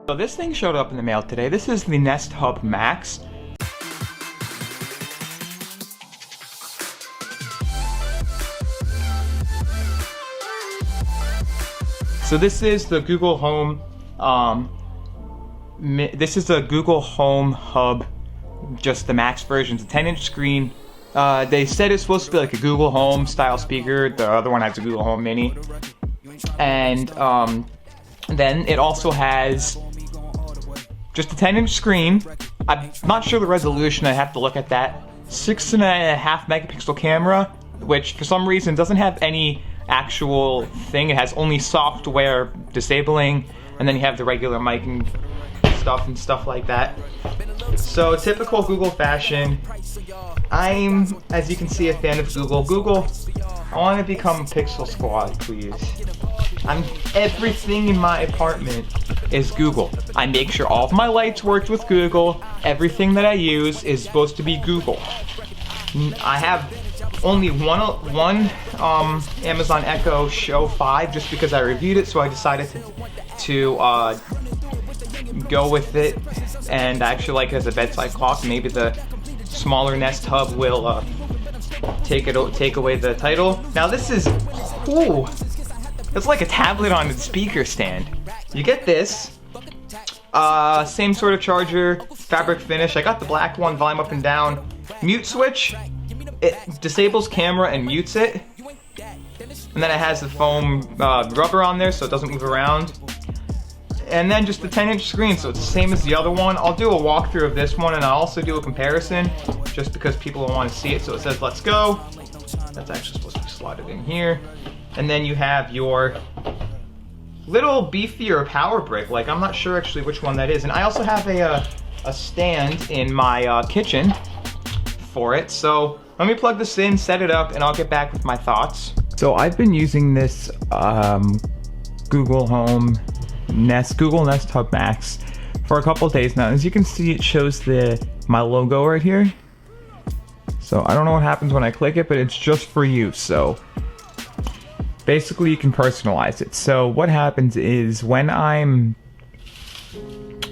So this thing showed up in the mail today. This is the Nest Hub Max. So this is the Google Home, this is the Google Home Hub, just the Max version. It's a 10-inch screen. They said it's supposed to be like a Google Home style speaker. The other one has a Google Home Mini. And then it also has just a 10-inch screen. I'm not sure the resolution, I have to look at that. 6.5 megapixel camera, which for some reason doesn't have any actual thing. It has only software disabling, and then you have the regular mic and stuff like that. So typical Google fashion. I'm, as you can see, a fan of Google. Google, I want to become Pixel Squad, please. Everything in my apartment is Google. I make sure all of my lights work with Google. Everything that I use is supposed to be Google. I have only one Amazon Echo Show 5 just because I reviewed it, so I decided to go with it, and I actually like it as a bedside clock. Maybe the smaller Nest Hub will take away the title. Now this is, ooh, it's like a tablet on a speaker stand. You get this, same sort of charger, fabric finish. I got the black one, volume up and down. Mute switch, it disables camera and mutes it. And then it has the foam rubber on there so it doesn't move around. And then just the 10-inch screen, so it's the same as the other one. I'll do a walkthrough of this one, and I'll also do a comparison just because people want to see it. So it says let's go. That's actually supposed to be slotted in here. And then you have your little beefier power brick. Like, I'm not sure actually which one that is. And I also have a stand in my kitchen for it. So let me plug this in, set it up, and I'll get back with my thoughts. So I've been using this Google Nest Hub Max for a couple days now. As you can see, it shows my logo right here. So I don't know what happens when I click it, but it's just for you. So basically you can personalize it. So what happens is when I'm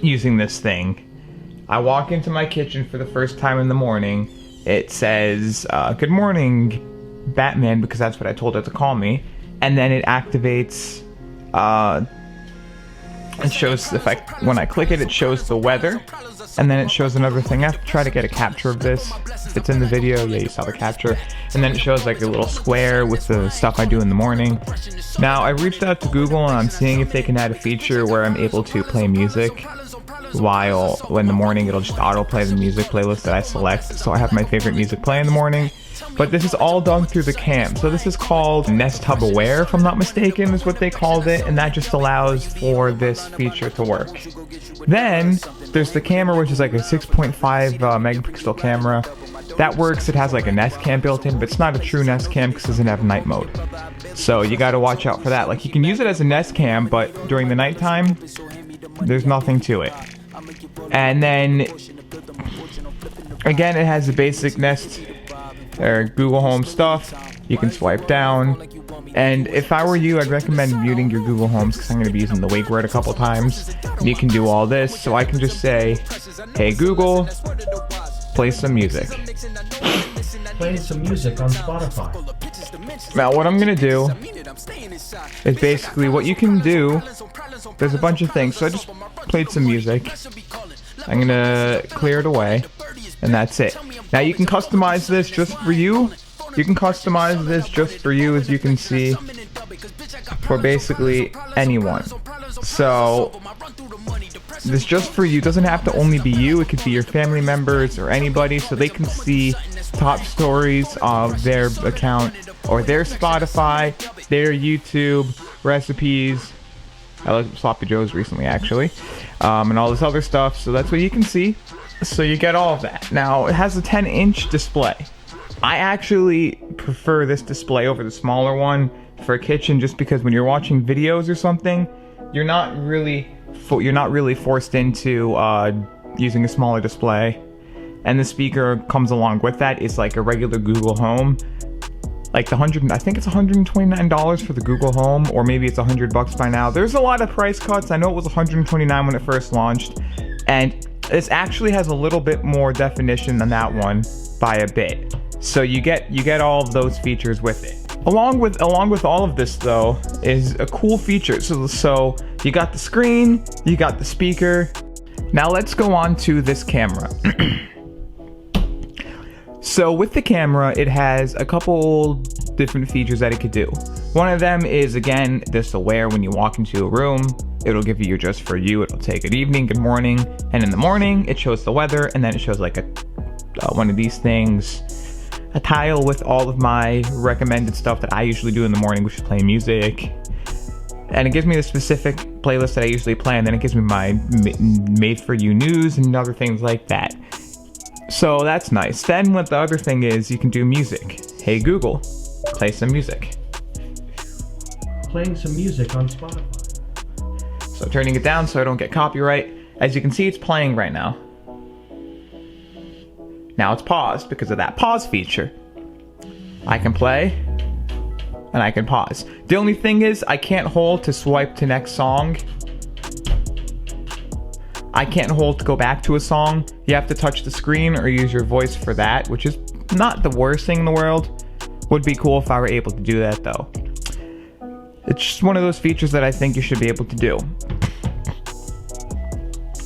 using this thing, I walk into my kitchen for the first time in the morning. It says, good morning, Batman, because that's what I told it to call me. And then it activates, it shows, when I click it, it shows the weather. And then it shows another thing. I have to try to get a capture of this. If it's in the video, yeah, you saw the capture. And then it shows like a little square with the stuff I do in the morning. Now, I reached out to Google and I'm seeing if they can add a feature where I'm able to play music while in the morning it'll just autoplay the music playlist that I select. So I have my favorite music play in the morning. But this is all done through the cam. So this is called Nest Hub Aware, if I'm not mistaken, is what they called it. And that just allows for this feature to work. Then there's the camera, which is like a 6.5 megapixel camera. That works. It has like a Nest Cam built in, but it's not a true Nest Cam because it doesn't have night mode. So you got to watch out for that. Like, you can use it as a Nest Cam, but during the nighttime, there's nothing to it. And then, again, it has the basic Nest or Google Home stuff. You can swipe down. And if I were you, I'd recommend muting your Google Homes because I'm going to be using the wake word a couple times. You can do all this, so I can just say, hey Google, play some music. Play some music on Spotify. Now what I'm going to do is basically what you can do. There's a bunch of things, so I just played some music. I'm going to clear it away, and that's it. Now you can customize this just for you. You can customize this just for you, as you can see, for basically anyone. So this just for you doesn't have to only be you. It could be your family members or anybody, so they can see top stories of their account or their Spotify, their YouTube, recipes. I looked at Sloppy Joe's recently, actually, and all this other stuff. So that's what you can see. So you get all of that. Now it has a 10-inch display. I actually prefer this display over the smaller one for a kitchen, just because when you're watching videos or something, you're not really forced into using a smaller display. And the speaker comes along with that. It's like a regular Google Home like I think it's $129 for the Google Home, or maybe it's $100 by now. There's a lot of price cuts. I know it was $129 when it first launched, and this actually has a little bit more definition than that one by a bit. So you get all of those features with it. Along with all of this though is a cool feature. So you got the screen, you got the speaker. Now let's go on to this camera. So with the camera, it has a couple different features that it could do. One of them is, again, this aware when you walk into a room. It'll give you your just for you. It'll take good evening, good morning, and in the morning it shows the weather, and then it shows like one of these things, a tile with all of my recommended stuff that I usually do in the morning, which is play music. And it gives me the specific playlist that I usually play, and then it gives me my made for you news and other things like that. So that's nice. Then what the other thing is, you can do music. Hey Google, play some music. Playing some music on Spotify. So turning it down so I don't get copyright. As you can see, it's playing right now. Now it's paused because of that pause feature. I can play and I can pause. The only thing is I can't hold to swipe to next song. I can't hold to go back to a song. You have to touch the screen or use your voice for that, which is not the worst thing in the world. Would be cool if I were able to do that though. It's just one of those features that I think you should be able to do.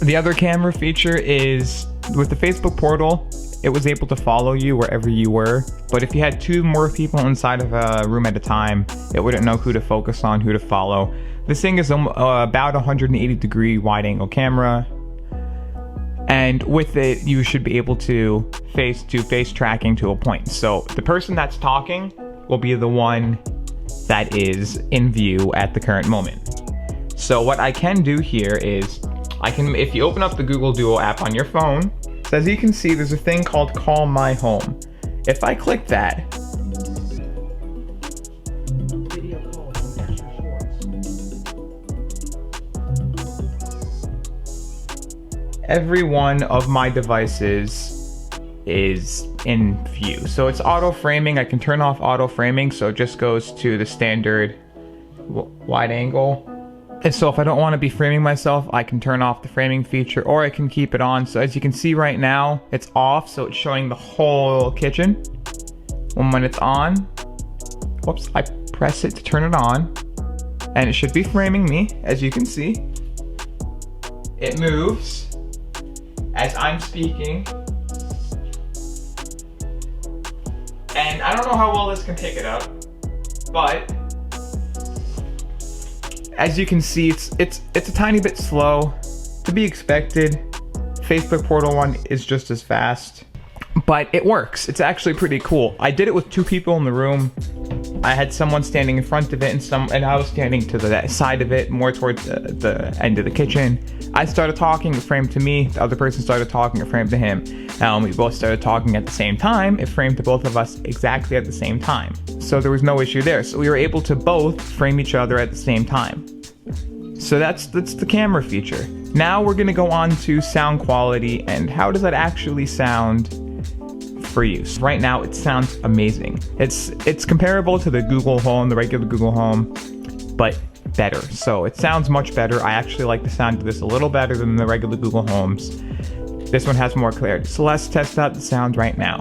The other camera feature is with the Facebook portal, it was able to follow you wherever you were. But if you had two more people inside of a room at a time, it wouldn't know who to focus on, who to follow. This thing is about 180-degree wide-angle camera. And with it, you should be able to face tracking to a point. So the person that's talking will be the one that is in view at the current moment. So what I can do here is, if you open up the Google Duo app on your phone, so as you can see, there's a thing called Call My Home. If I click that, Video call from Schwartz. every one of my devices is in view. So it's auto framing. I can turn off auto framing, so it just goes to the standard wide angle. And so if I don't want to be framing myself, I can turn off the framing feature, or I can keep it on. So as you can see right now, it's off, so it's showing the whole kitchen. When it's on, whoops, I press it to turn it on, and it should be framing me, as you can see. It moves as I'm speaking. And I don't know how well this can pick it up, but as you can see, it's a tiny bit slow, to be expected. Facebook portal one is just as fast, but it works. It's actually pretty cool. I did it with two people in the room. I had someone standing in front of it and I was standing to the side of it, more towards the end of the kitchen. I started talking, it framed to me. The other person started talking, it framed to him. We both started talking at the same time. It framed to both of us exactly at the same time. So there was no issue there. So we were able to both frame each other at the same time. So that's the camera feature. Now we're gonna go on to sound quality and how does that actually sound for you. So right now it sounds amazing. It's comparable to the Google Home, the regular Google Home, but better. So it sounds much better. I actually like the sound of this a little better than the regular Google Homes. This one has more clarity. So let's test out the sound right now.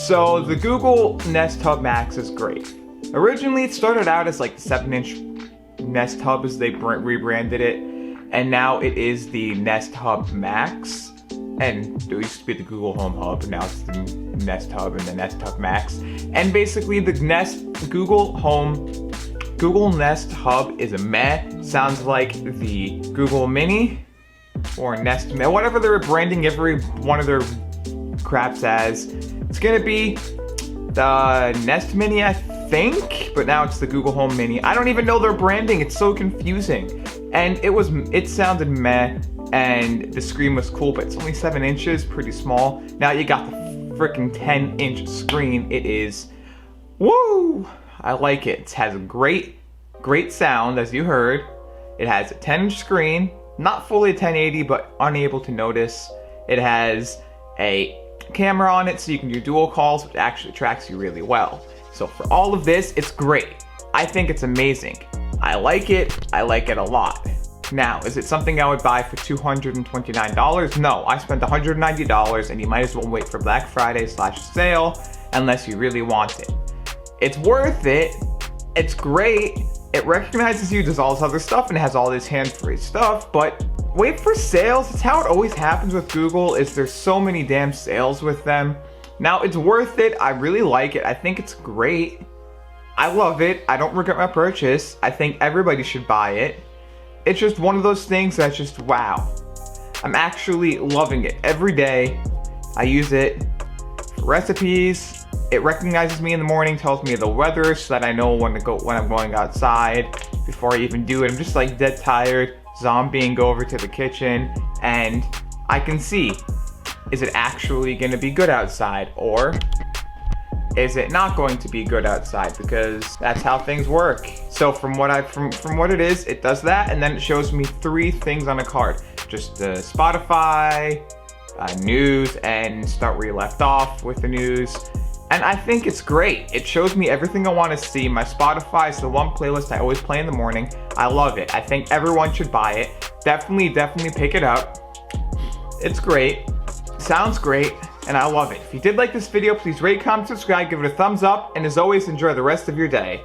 So the Google Nest Hub Max is great. Originally it started out as like the 7-inch Nest Hub as they rebranded it, and now it is the Nest Hub Max. And it used to be the Google Home Hub, and now it's the Nest Hub and the Nest Hub Max. And basically the Google Nest Hub is a meh. Sounds like the Google Mini or Nest Mini, whatever they're branding every one of their craps as. It's gonna be the Nest Mini, I think, but now it's the Google Home Mini. I don't even know their branding. It's so confusing. And it sounded meh, and the screen was cool, but it's only 7 inches, pretty small. Now you got the freaking 10-inch screen. It is, woo! I like it. It has a great sound, as you heard. It has a 10-inch screen, not fully 1080, but unable to notice. It has a camera on it, so you can do dual calls, which actually tracks you really well. So for all of this, it's great. I think it's amazing. I like it a lot. Now, is it something I would buy for $229? No, I spent $190, and you might as well wait for Black Friday /sale unless you really want it. It's worth it. It's great. It recognizes you, does all this other stuff, and it has all this hand-free stuff, but wait for sales. It's how it always happens with Google, is there's so many damn sales with them. Now, it's worth it. I really like it. I think it's great. I love it. I don't regret my purchase. I think everybody should buy it. It's just one of those things that's just wow. I'm actually loving it. Every day I use it for recipes. It recognizes me in the morning, tells me the weather so that I know when I'm going outside before I even do it. I'm just like dead tired, zombieing, go over to the kitchen, and I can see, is it actually gonna be good outside, or is it not going to be good outside? Because that's how things work. So from what it is, it does that, and then it shows me 3 things on a card. Just Spotify, news, and start where you left off with the news. And I think it's great. It shows me everything I want to see. My Spotify is the one playlist I always play in the morning. I love it. I think everyone should buy it. Definitely pick it up. It's great. Sounds great. And I love it. If you did like this video, please rate, comment, subscribe, give it a thumbs up, and as always, enjoy the rest of your day.